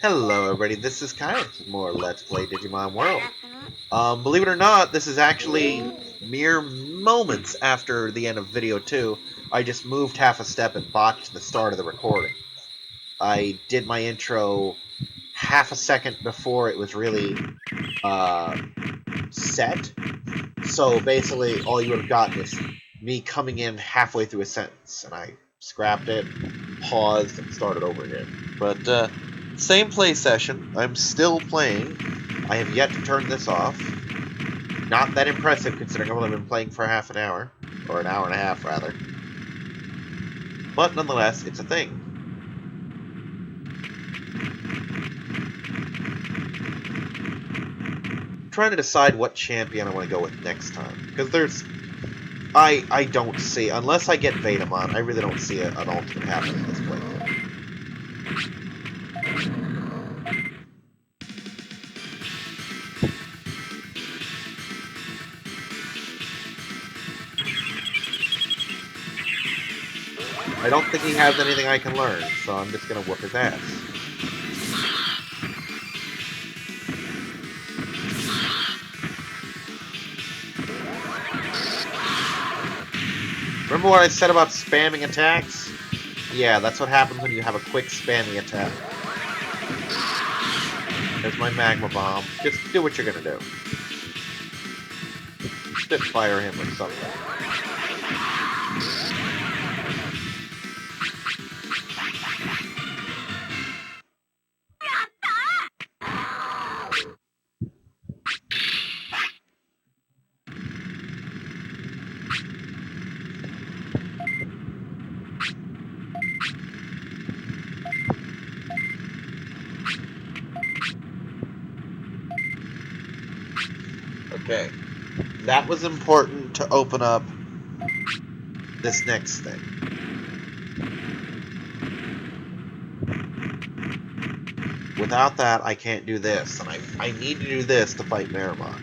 Hello everybody, this is Kyle with more Let's Play Digimon World. Believe it or not, this is actually mere moments after the end of video 2. I just moved half a step and botched the start of the recording. I did my intro half a second before it was really set, so basically all you would have gotten is me coming in halfway through a sentence, and I scrapped it, paused, and started over again. But, same play session. I'm still playing. I have yet to turn this off. Not that impressive considering I've only been playing for half an hour. Or an hour and a half, rather. But nonetheless, it's a thing. I'm trying to decide what champion I want to go with next time. Because there's... I don't see... Unless I get Vetamon, I really don't see an ultimate happening in this playthrough. I don't think he has anything I can learn, so I'm just gonna whoop his ass. Remember what I said about spamming attacks? Yeah, that's what happens when you have a quick spamming attack. There's my magma bomb. Just do what you're gonna do. Spitfire him or something. Okay. That was important to open up this next thing. Without that, I can't do this, and I need to do this to fight Meramon.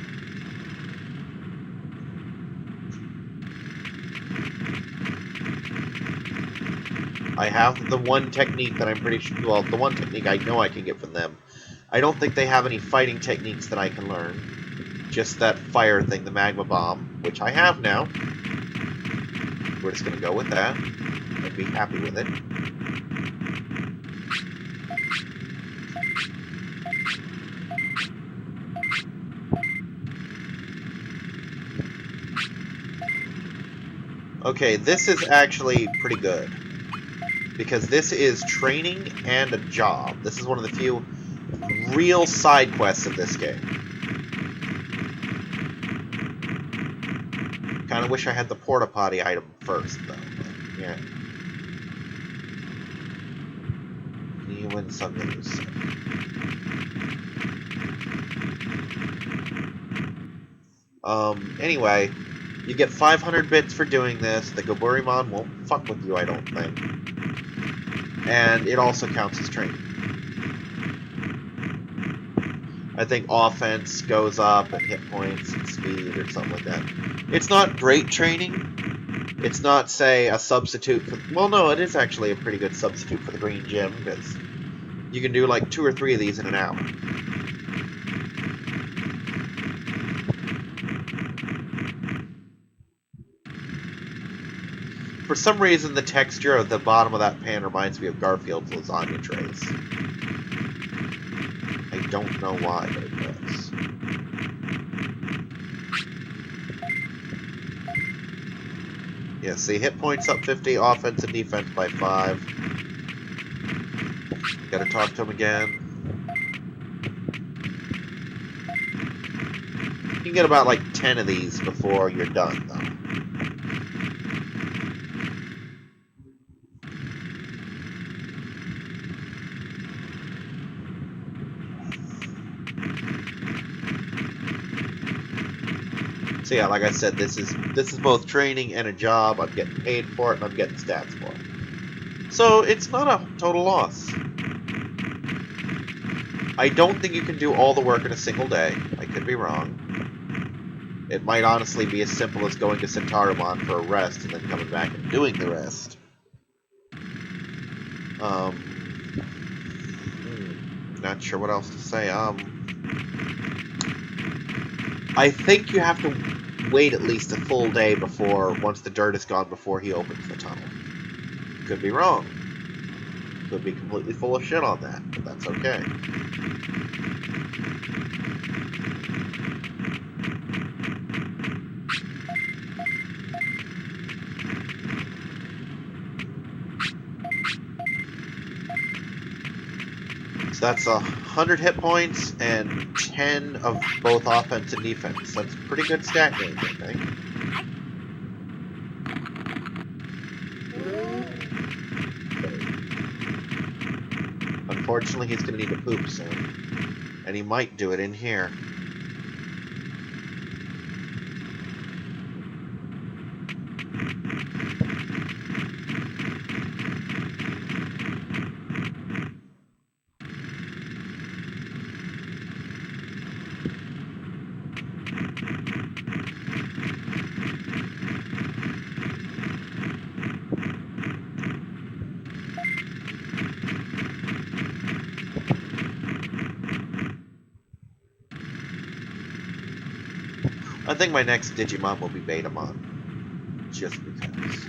I have the one technique that I'm pretty sure... Well, the one technique I know I can get from them. I don't think they have any fighting techniques that I can learn. Just that fire thing, the magma bomb, which I have now. We're just going to go with that and be happy with it. Okay, this is actually pretty good. Because this is training and a job. This is one of the few real side quests of this game. Kind of wish I had the porta potty item first, though. But, yeah. You win some news. Anyway, you get 500 bits for doing this. The Goburimon won't fuck with you, I don't think. And it also counts as training. I think offense goes up and hit points and speed or something like that. It's not great training. It's not, say, a substitute for... Well, no, it is actually a pretty good substitute for the Green Gym, because you can do like 2 or 3 of these in an hour. For some reason, the texture of the bottom of that pan reminds me of Garfield's lasagna trays. I don't know why, but it does. Yeah, see, hit points up 50, offense and defense by 5. Gotta talk to him again. You can get about like 10 of these before you're done, though. So yeah, like I said, this is both training and a job. I'm getting paid for it, and I'm getting stats for it. So it's not a total loss. I don't think you can do all the work in a single day. I could be wrong. It might honestly be as simple as going to Centaurimon for a rest and then coming back and doing the rest. Not sure what else to say. I think you have to wait at least a full day before, once the dirt is gone, before he opens the tunnel. Could be wrong. Could be completely full of shit on that, but that's okay. So that's 100 hit points and 10 of both offense and defense. That's pretty good stat gain, I think. Unfortunately, he's going to need to poop soon. And he might do it in here. I think my next Digimon will be Betamon. Just because.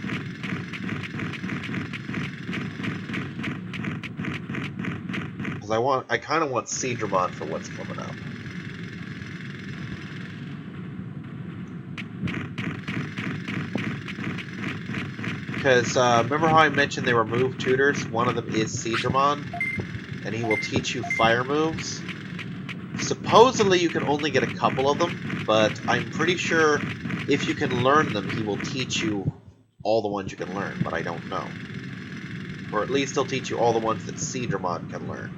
Because I kind of want Seedramon for what's coming up. Because remember how I mentioned they removed tutors? One of them is Seedramon, and he will teach you fire moves. Supposedly you can only get a couple of them, but I'm pretty sure if you can learn them, he will teach you all the ones you can learn, but I don't know. Or at least he'll teach you all the ones that Seedramon can learn.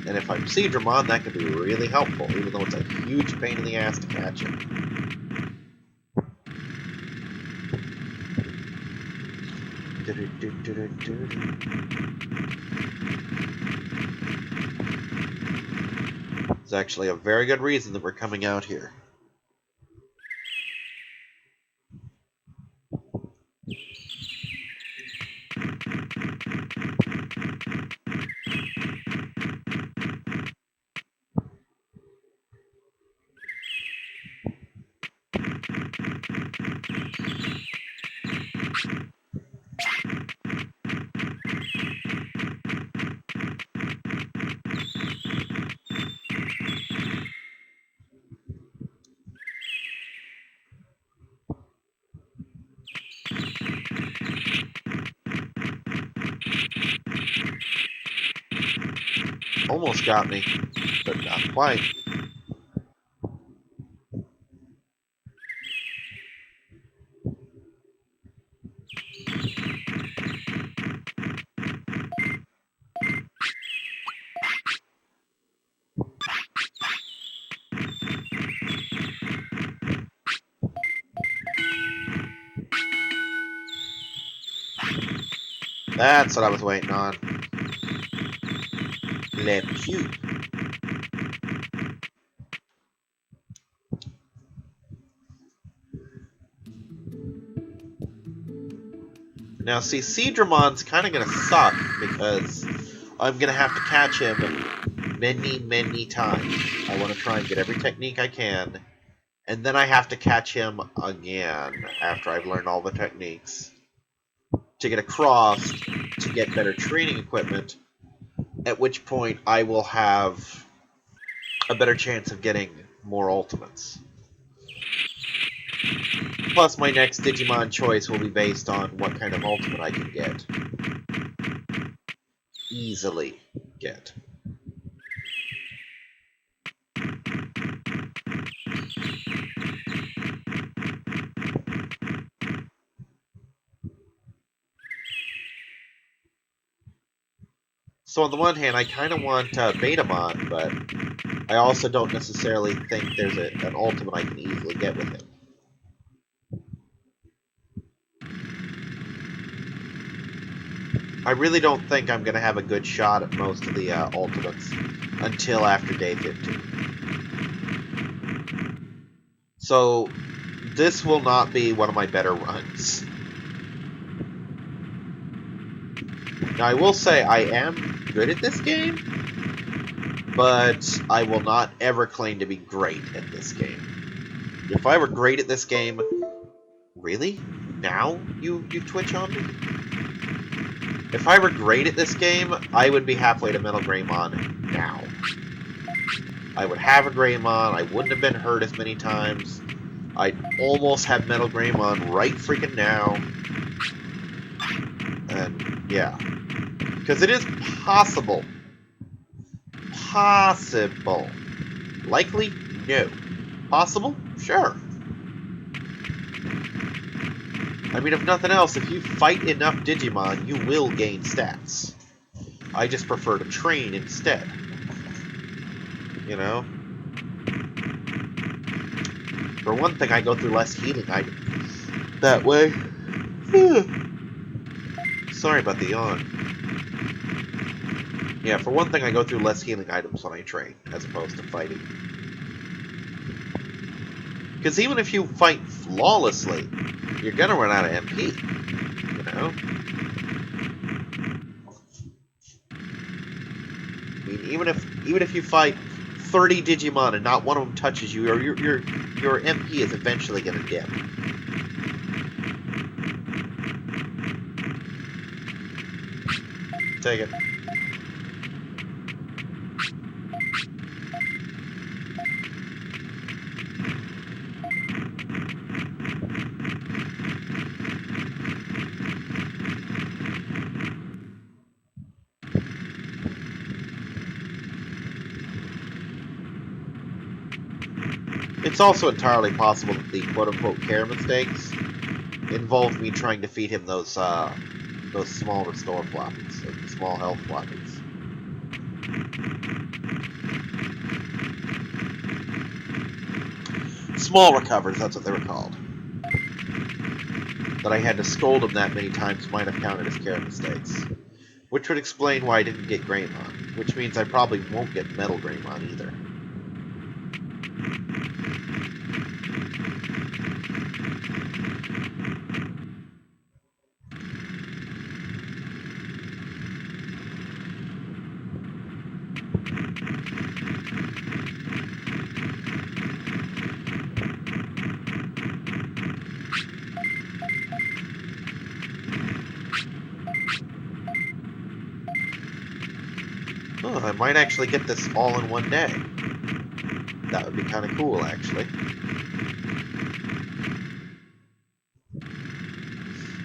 And if I'm Seedramon, that can be really helpful, even though it's a huge pain in the ass to catch him. It's actually a very good reason that we're coming out here. Almost got me, but not quite. That's what I was waiting on. Le Pew. Now, see, Seedramon's kind of going to suck because I'm going to have to catch him many, many times. I want to try and get every technique I can, and then I have to catch him again after I've learned all the techniques to get across to get better training equipment, at which point I will have a better chance of getting more ultimates. Plus, my next Digimon choice will be based on what kind of ultimate I can get. Easily get. So on the one hand, I kind of want Betamon, but I also don't necessarily think there's an ultimate I can easily get with him. I really don't think I'm going to have a good shot at most of the ultimates until after day 15. So this will not be one of my better runs. Now I will say I am good at this game, but I will not ever claim to be great at this game. If I were great at this game, really? Now you twitch on me? If I were great at this game, I would be halfway to Metal Greymon now. I would have a Greymon, I wouldn't have been hurt as many times, I'd almost have Metal Greymon right freaking now. And, yeah. Because it is possible. Possible. Likely? No. Possible? Sure. I mean, if nothing else, if you fight enough Digimon, you will gain stats. I just prefer to train instead. You know? For one thing, I go through less healing items that way. Sorry about the yawn. Yeah, for one thing, I go through less healing items when I train, as opposed to fighting. Because even if you fight flawlessly, you're gonna run out of MP. You know? I mean, even if you fight 30 Digimon and not one of them touches you, your MP is eventually gonna dip. Take it. It's also entirely possible that the quote-unquote care mistakes involve me trying to feed him those small restore floppies, the small health floppies. Small recovers, that's what they were called. That I had to scold him that many times might have counted as care mistakes. Which would explain why I didn't get Greymon, which means I probably won't get Metal Greymon either. Oh, I might actually get this all in one day. That would be kind of cool, actually.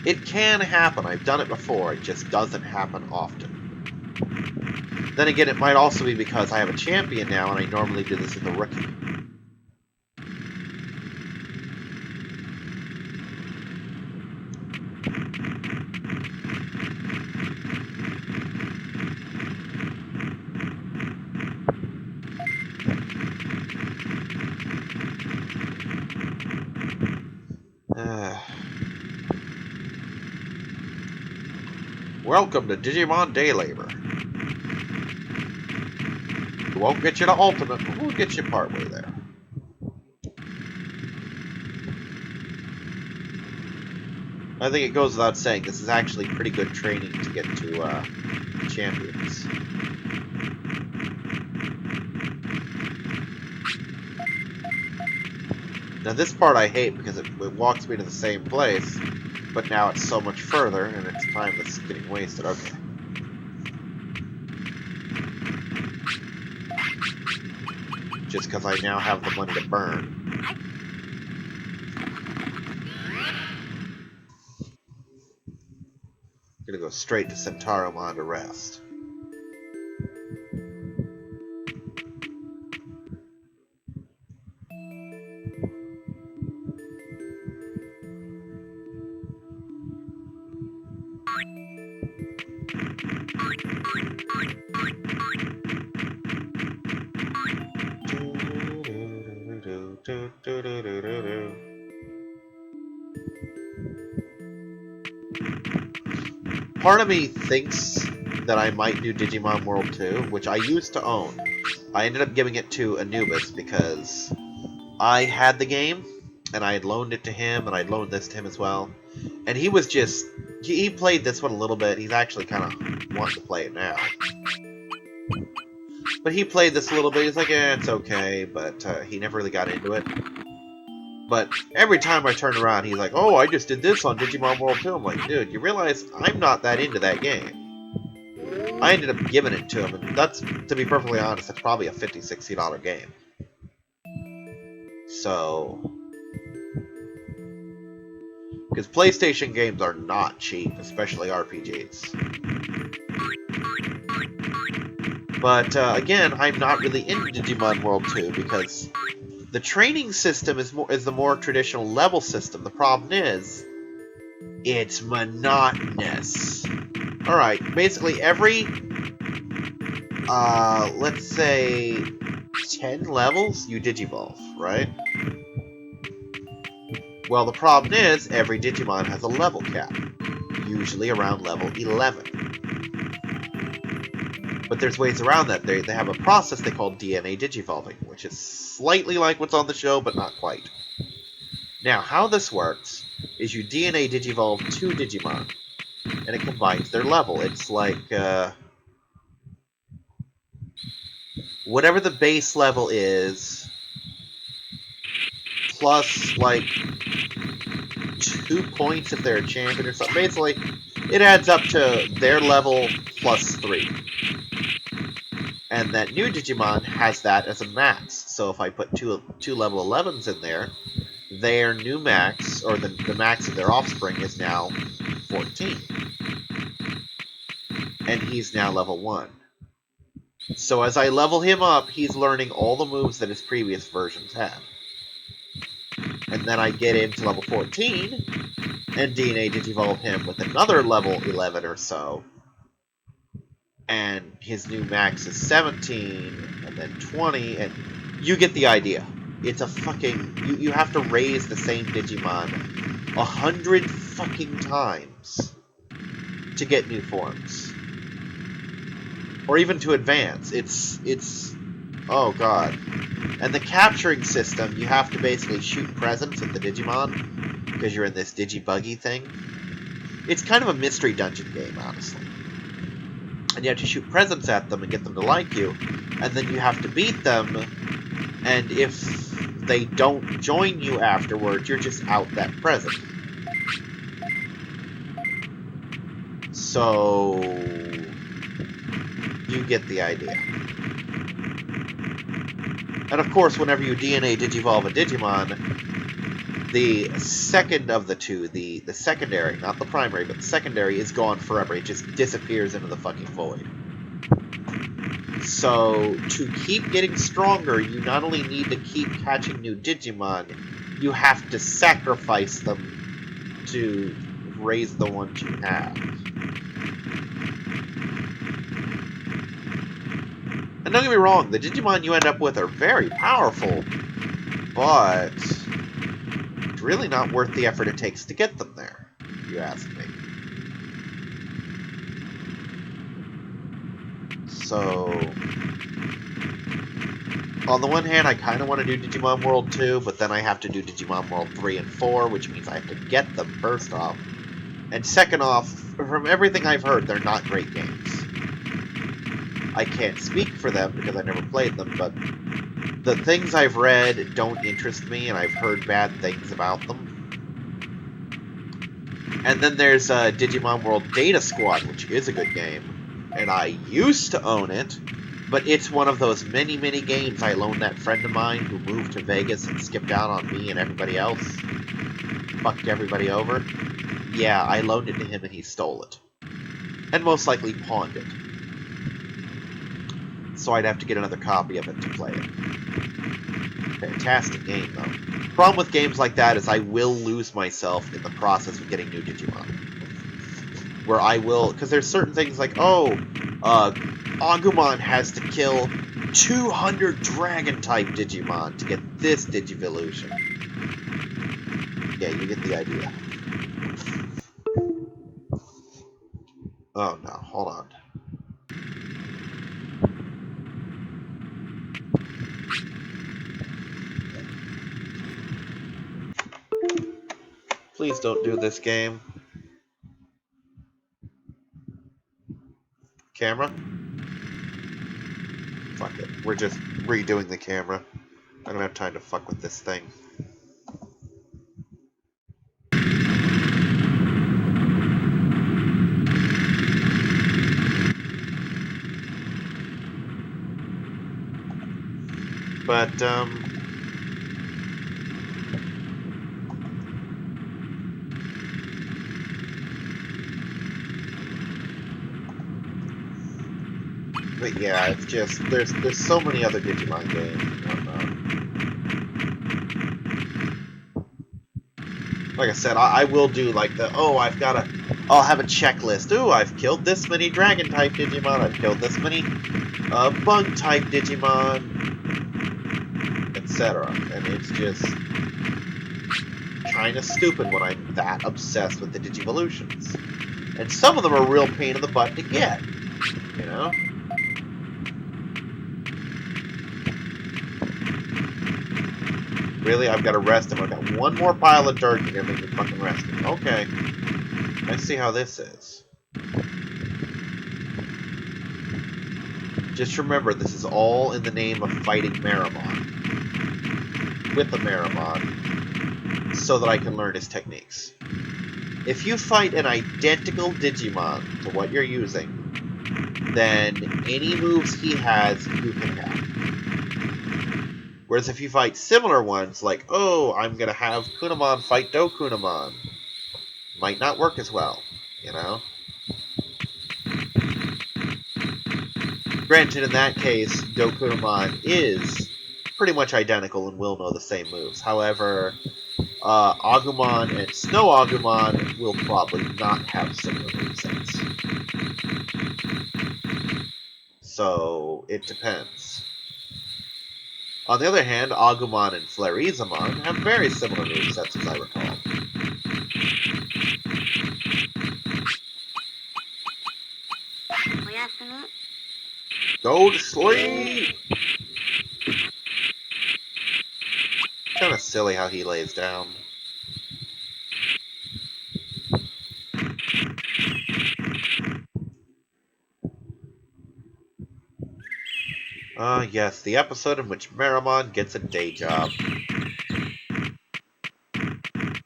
It can happen. I've done it before. It just doesn't happen often. Then again, it might also be because I have a champion now, and I normally do this with a rookie. Welcome to Digimon Day Labor. We won't get you to Ultimate, but we'll get you partway there. I think it goes without saying, this is actually pretty good training to get to champions. Now this part I hate because it walks me to the same place, but now it's so much further, and it's time that's getting wasted. Okay. Just because I now have the money to burn. I'm gonna go straight to Centaurimon to rest. Part of me thinks that I might do Digimon World 2, which I used to own. I ended up giving it to Anubis because I had the game, and I had loaned it to him, and I'd loaned this to him as well. And he was just... He played this one a little bit. He's actually kind of wanting to play it now. But he played this a little bit. He's like, eh, it's okay. But he never really got into it. But every time I turn around, he's like, oh, I just did this on Digimon World 2. I'm like, dude, you realize I'm not that into that game. I ended up giving it to him, and that's, to be perfectly honest, that's probably a $50, $60 game. So, because PlayStation games are not cheap, especially RPGs. But again, I'm not really into Digimon World 2 because the training system is the more traditional level system. The problem is, it's monotonous. Alright, basically every, let's say, 10 levels, you Digivolve, right? Well, the problem is, every Digimon has a level cap, usually around level 11. But there's ways around that. They have a process they call DNA Digivolving, which is slightly like what's on the show, but not quite. Now, how this works is you DNA Digivolve 2 Digimon, and it combines their level. It's like, whatever the base level is, plus, like, 2 points if they're a champion or something. Basically, it adds up to their level plus 3. And that new Digimon has that as a max. So if I put two level 11s in there, their new max, or the max of their offspring, is now 14. And he's now level 1. So as I level him up, he's learning all the moves that his previous versions had. And then I get into level 14, and DNA Digivolve him with another level 11 or so. And his new max is 17, and then 20, and you get the idea. It's a fucking... You have to raise the same Digimon 100 fucking times to get new forms. Or even to advance. It's... Oh, God. And the capturing system, you have to basically shoot presents at the Digimon, because you're in this Digibuggy thing. It's kind of a mystery dungeon game, honestly. And you have to shoot presents at them and get them to like you, and then you have to beat them, and if they don't join you afterwards, you're just out that present. So, you get the idea. And of course, whenever you DNA Digivolve a Digimon, the second of the two, the secondary, not the primary, but the secondary, is gone forever. It just disappears into the fucking void. So, to keep getting stronger, you not only need to keep catching new Digimon, you have to sacrifice them to raise the ones you have. And don't get me wrong, the Digimon you end up with are very powerful, but it's really not worth the effort it takes to get them there, if you ask me. So, on the one hand, I kind of want to do Digimon World 2, but then I have to do Digimon World 3 and 4, which means I have to get them, first off. And second off, from everything I've heard, they're not great games. I can't speak for them because I never played them, but the things I've read don't interest me, and I've heard bad things about them. And then there's Digimon World Data Squad, which is a good game, and I used to own it, but it's one of those many, many games I loaned that friend of mine who moved to Vegas and skipped out on me and everybody else. Fucked everybody over. Yeah, I loaned it to him and he stole it. And most likely pawned it. So I'd have to get another copy of it to play it. Fantastic game, though. Problem with games like that is I will lose myself in the process of getting new Digimon. Where I will... Because there's certain things like, oh, Agumon has to kill 200 Dragon-type Digimon to get this Digivolution. Yeah, you get the idea. Oh, no. Hold on. Please don't do this game. Camera? fuck it. We're just redoing the camera. I don't have time to fuck with this thing. But, but yeah, it's just, there's so many other Digimon games and whatnot. Like I said, I will do like I'll have a checklist. Ooh, I've killed this many Dragon-type Digimon, I've killed this many Bug-type Digimon, etc. And it's just kind of stupid when I'm that obsessed with the Digivolutions. And some of them are a real pain in the butt to get, you know? Really? I've got to rest him. I've got one more pile of dirt you're gonna make me fucking rest him. Okay. Let's see how this is. Just remember, this is all in the name of fighting Meramon. With the Meramon. So that I can learn his techniques. If you fight an identical Digimon to what you're using, then any moves he has, you can have. Whereas if you fight similar ones, like, oh, I'm going to have Kunamon fight Dokunamon, might not work as well, you know? Granted, in that case, Dokunamon is pretty much identical and will know the same moves. However, Agumon and Snow Agumon will probably not have similar movesets. So, it depends. On the other hand, Agumon and Flarizamon have very similar movesets, as I recall. Go to sleep! Kinda silly how he lays down. Yes, the episode in which Meramon gets a day job.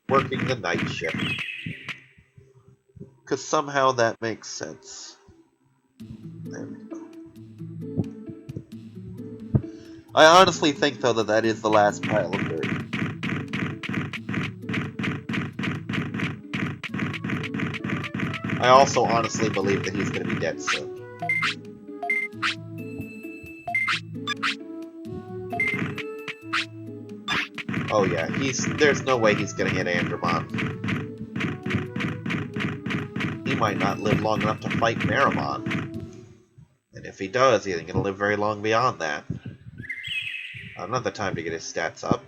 Working the night shift. Because somehow that makes sense. There we go. I honestly think, though, that that is the last pile of dirt. I also honestly believe that he's going to be dead soon. Oh yeah, there's no way he's going to hit Andromon. He might not live long enough to fight Meramon. And if he does, he ain't going to live very long beyond that. I don't have the time to get his stats up.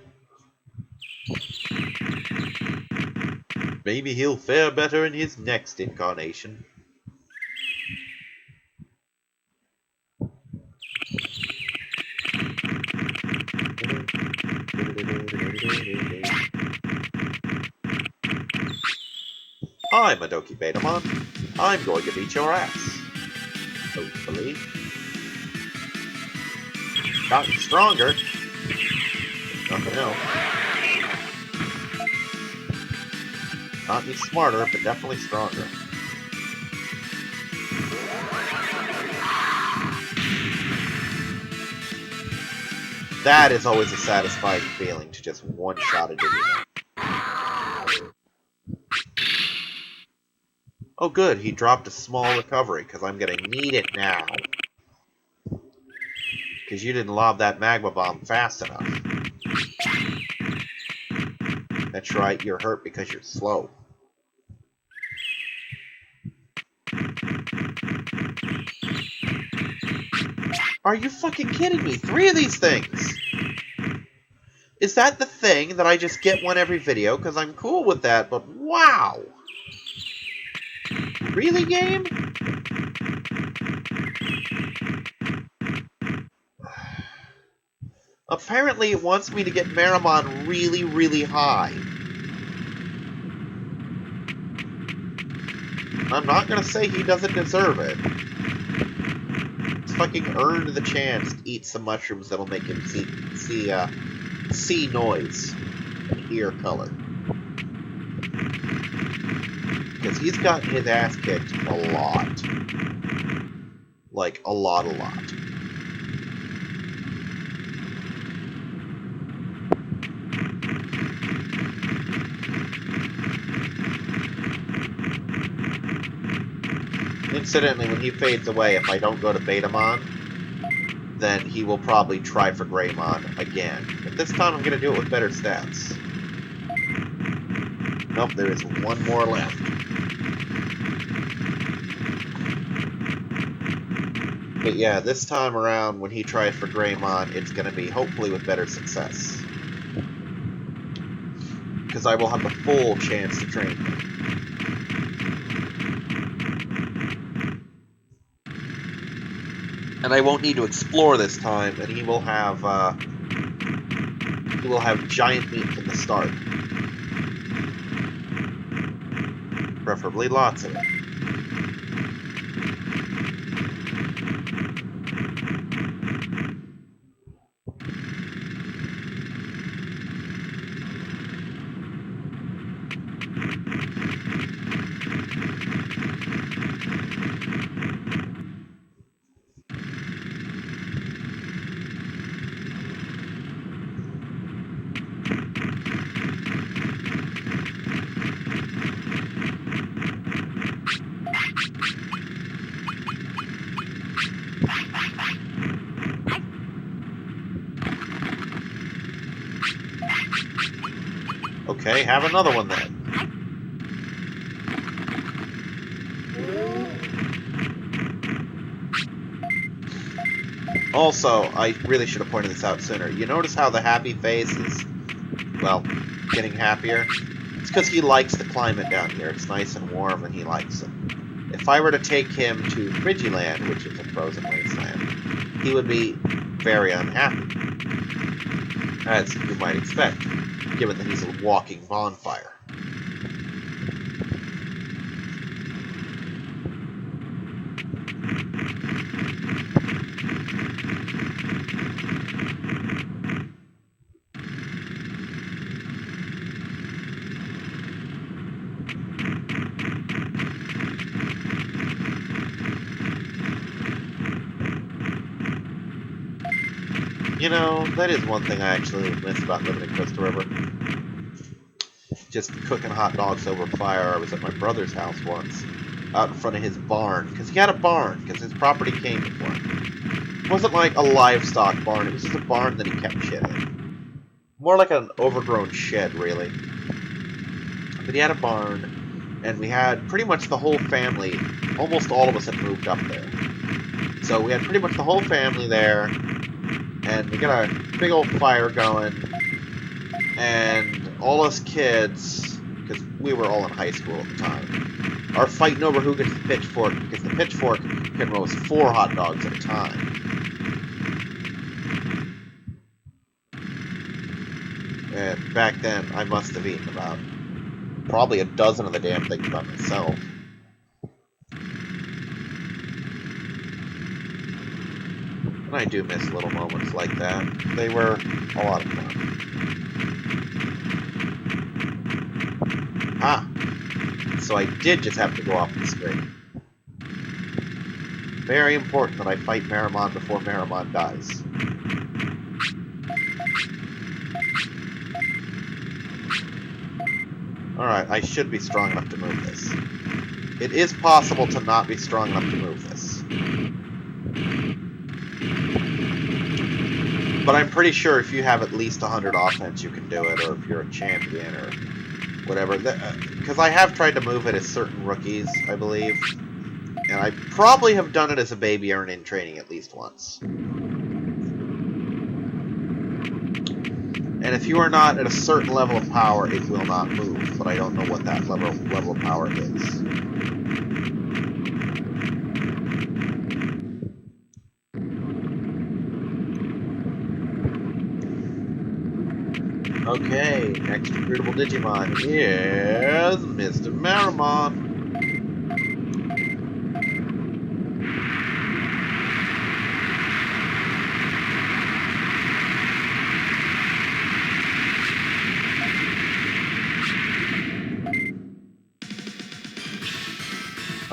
Maybe he'll fare better in his next incarnation. Hi, Madoki Betamon. I'm going to beat your ass. Hopefully. Gotten stronger. Nothing else. Not any smarter, but definitely stronger. That is always a satisfying feeling, to just one-shot a Digimon. Oh good, he dropped a small recovery, because I'm going to need it now. Because you didn't lob that magma bomb fast enough. That's right, you're hurt because you're slow. Are you fucking kidding me? 3 of these things! Is that the thing that I just get one every video? Because I'm cool with that, but wow! Really, game? Apparently it wants me to get Meramon really, really high. I'm not gonna say he doesn't deserve it. fucking earned the chance to eat some mushrooms that'll make him see noise and hear color. Because he's gotten his ass kicked a lot. Like, a lot. Incidentally, when he fades away, if I don't go to Betamon, then he will probably try for Greymon again. But this time I'm going to do it with better stats. Nope, there is one more left. But yeah, this time around, when he tries for Greymon, it's going to be hopefully with better success. Because I will have the full chance to train him. And I won't need to explore this time, and he will have giant meat from the start. Preferably lots of it. Okay, have another one then. Also, I really should have pointed this out sooner. You notice how the happy face is, well, getting happier? It's because he likes the climate down here. It's nice and warm, and he likes it. If I were to take him to Frigiland, which is a frozen wasteland, he would be very unhappy. As you might expect, given that he's a walking bonfire. You know, that is one thing I actually miss about living in Crystal River. Just cooking hot dogs over fire. I was at my brother's house once, out in front of his barn, because he had a barn, because his property came with one. It wasn't like a livestock barn, it was just a barn that he kept shit in. More like an overgrown shed, really. But he had a barn, and we had pretty much the whole family, almost all of us had moved up there. So we had pretty much the whole family there, and we got a big old fire going, and all us kids, because we were all in high school at the time, are fighting over who gets the pitchfork, because the pitchfork can roast 4 hot dogs at a time. And back then, I must have eaten about probably a dozen of the damn things by myself. And I do miss little moments like that. They were a lot of fun. Ah, so I did just have to go off the screen. Very important that I fight Meramon before Meramon dies. Alright, I should be strong enough to move this. It is possible to not be strong enough to move this. But I'm pretty sure if you have at least 100 offense, you can do it, or if you're a champion, or whatever. Because I have tried to move it as certain rookies, I believe. And I probably have done it as a baby or in training at least once. And if you are not at a certain level of power, it will not move. But I don't know what that level of power is. Okay, next recruitable Digimon is Mr. Meramon.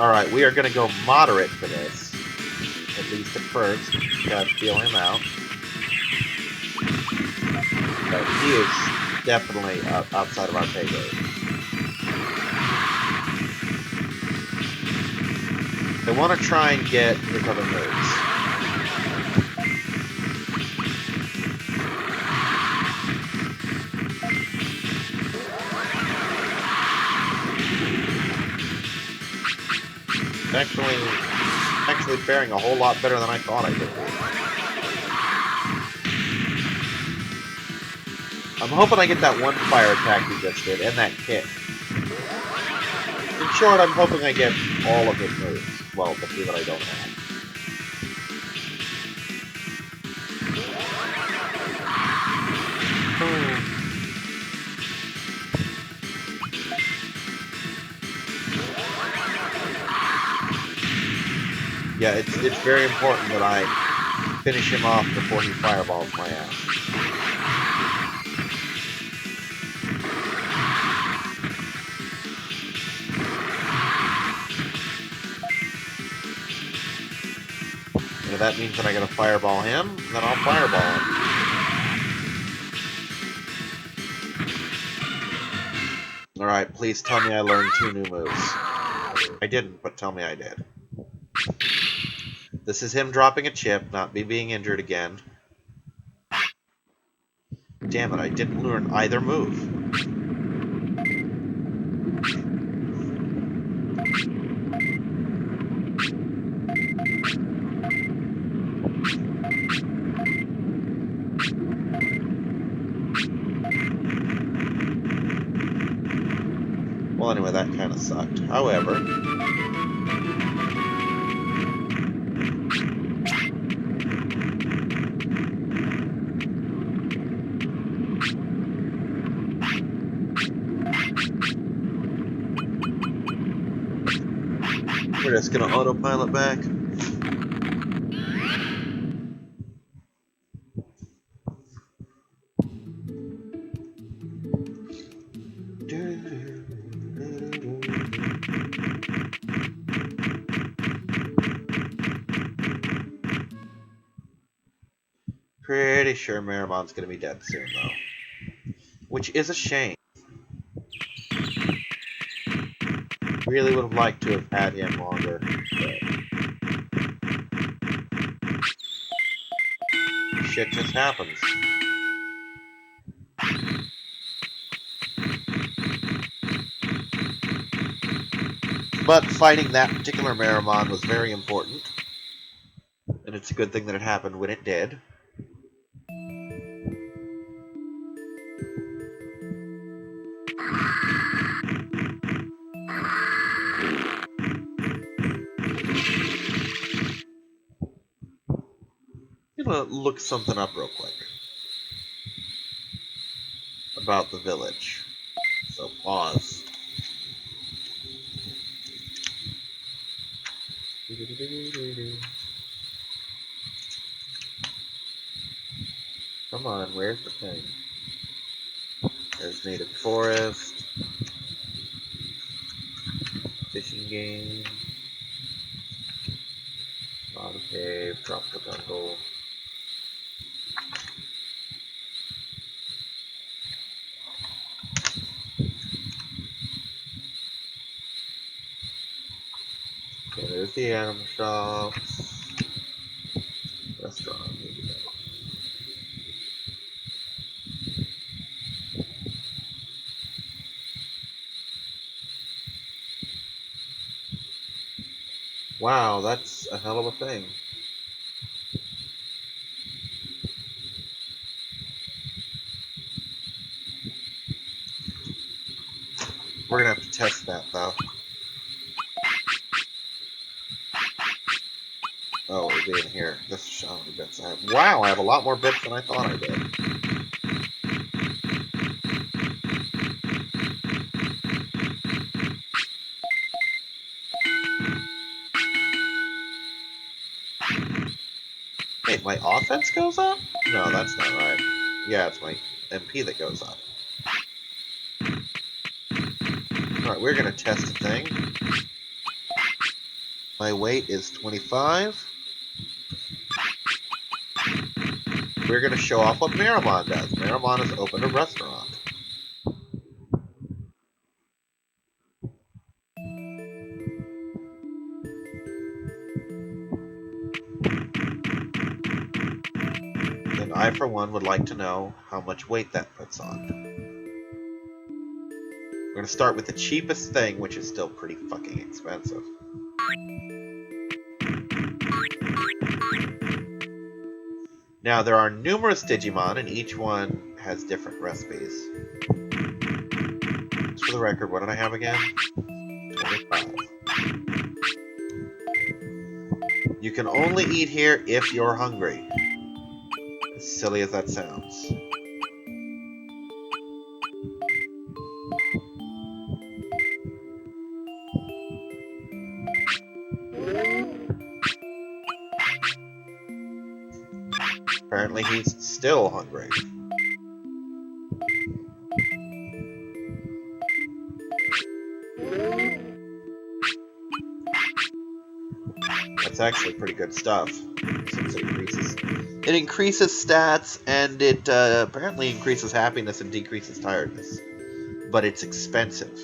Alright, we are going to go moderate for this. At least at first. Gotta feel him out. But he is definitely outside of our pay grade. I want to try and get his other moves. Actually faring a whole lot better than I thought I would. I'm hoping I get that one fire attack he just did, and that kick. In short, I'm hoping I get all of his moves. Well, the few that I don't have. Yeah, it's very important that I finish him off before he fireballs my ass. If that means that I gotta fireball him, then I'll fireball him. Alright, please tell me I learned 2 new moves. I didn't, but tell me I did. This is him dropping a chip, not me being injured again. Damn it, I didn't learn either move. Well, anyway, that kind of sucked. However... we're just gonna autopilot back. Pretty sure Maramon's gonna be dead soon, though. Which is a shame. Really would have liked to have had him longer. But shit just happens. But fighting that particular Maramon was very important. And it's a good thing that it happened when it did. I'm gonna look something up real quick. About the village. So pause. Come on, where's the thing? There's native forest. Fishing game. Lava cave, tropical jungle. Okay, there's the animal shops. Restaurant, maybe that. Wow, that's a hell of a thing. We're gonna have to test that, though. Oh, it'll be in here. This is how many bits I have. Wow, I have a lot more bits than I thought I did. Wait, my offense goes up? No, that's not right. Yeah, it's my MP that goes up. Alright, we're gonna test a thing. My weight is 25. We're going to show off what Miramon does. Miramon has opened a restaurant. And I, for one, would like to know how much weight that puts on. We're going to start with the cheapest thing, which is still pretty fucking expensive. Now, there are numerous Digimon, and each one has different recipes. Just for the record, what did I have again? 25. You can only eat here if you're hungry. As silly as that sounds. Apparently he's still hungry. That's actually pretty good stuff, since it increases stats, and it apparently increases happiness and decreases tiredness. But it's expensive.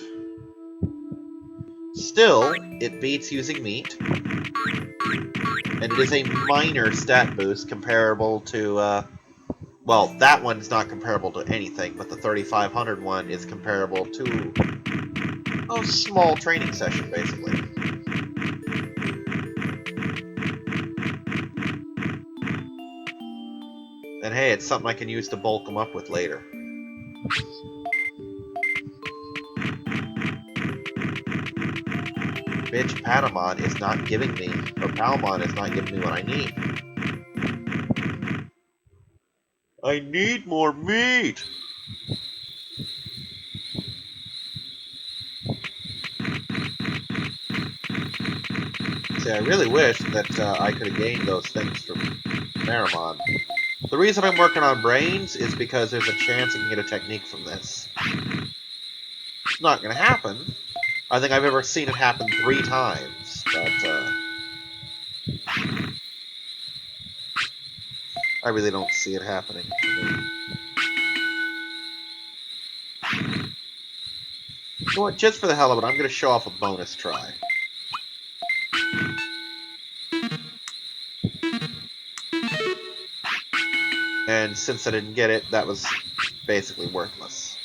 Still, it beats using meat, and it is a minor stat boost comparable to, well, that one's not comparable to anything, but the 3500 one is comparable to a small training session, basically. And hey, it's something I can use to bulk them up with later. Bitch, Patamon is not giving me, or Palmon is not giving me what I need. I need more meat! See, I really wish that I could have gained those things from Maramon. The reason I'm working on brains is because there's a chance I can get a technique from this. It's not going to happen. I think I've ever seen it happen 3 times, but I really don't see it happening. You know what, just for the hell of it, I'm going to show off a bonus try. And since I didn't get it, that was basically worthless.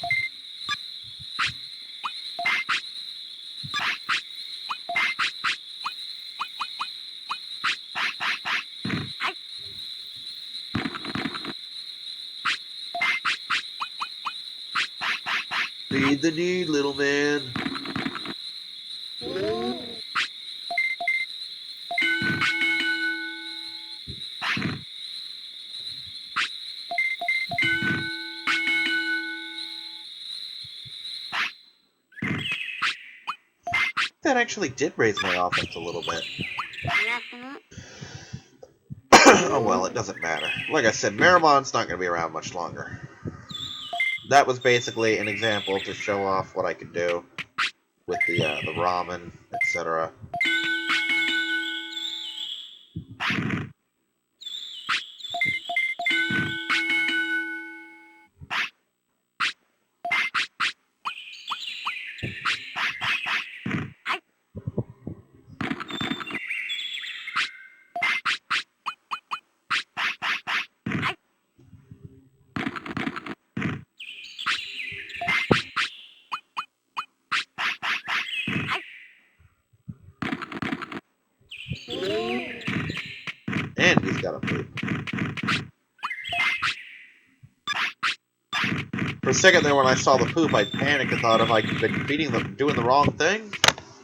Feed the need, little man. That actually did raise my offense a little bit. Oh well, it doesn't matter. Like I said, Maramon's not going to be around much longer. That was basically an example to show off what I could do with the ramen, etc. And he's got a poop. For a second there, when I saw the poop, I panicked and thought, have I been doing the wrong thing?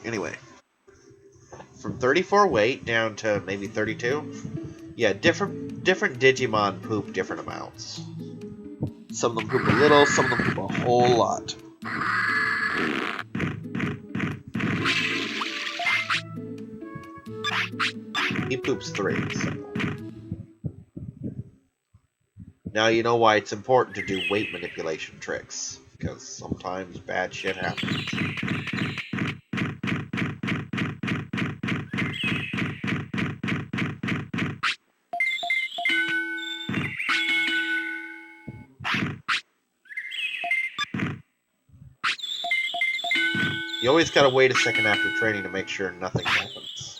Anyway. From 34 weight down to maybe 32. Yeah, different Digimon poop different amounts. Some of them poop a little, some of them poop a whole lot. He poops 3, so. Now you know why it's important to do weight manipulation tricks, because sometimes bad shit happens. always gotta wait a second after training to make sure nothing happens.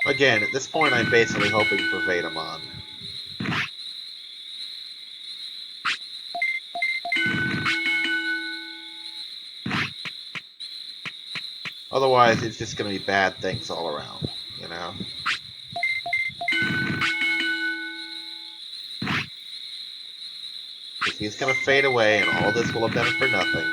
Again, at this point I'm basically hoping for Vetamon. Otherwise, it's just going to be bad things all around, you know? Because he's going to fade away, and all this will have been for nothing.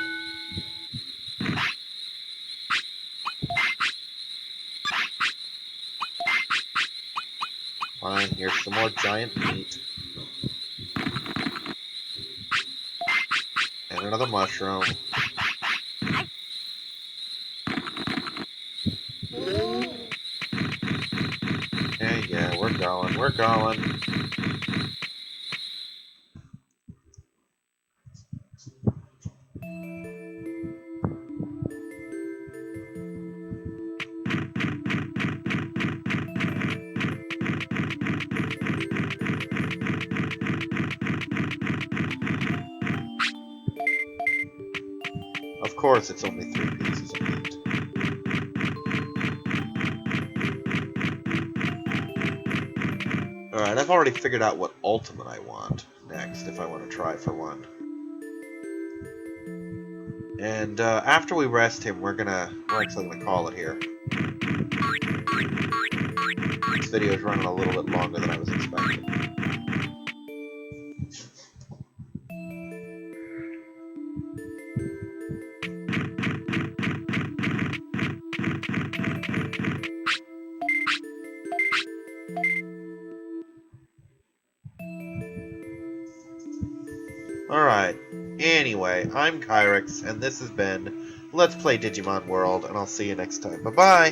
Fine, here's some more giant meat. And another mushroom. Yeah, we're going, we're going. Of course, it's only 3 pieces of meat. Alright, I've already figured out what ultimate I want next, if I want to try for one. And after we rest him, we're actually gonna call it here. This video is running a little bit longer than I was expecting. Alright, anyway, I'm Kyrix, and this has been Let's Play Digimon World, and I'll see you next time. Bye-bye!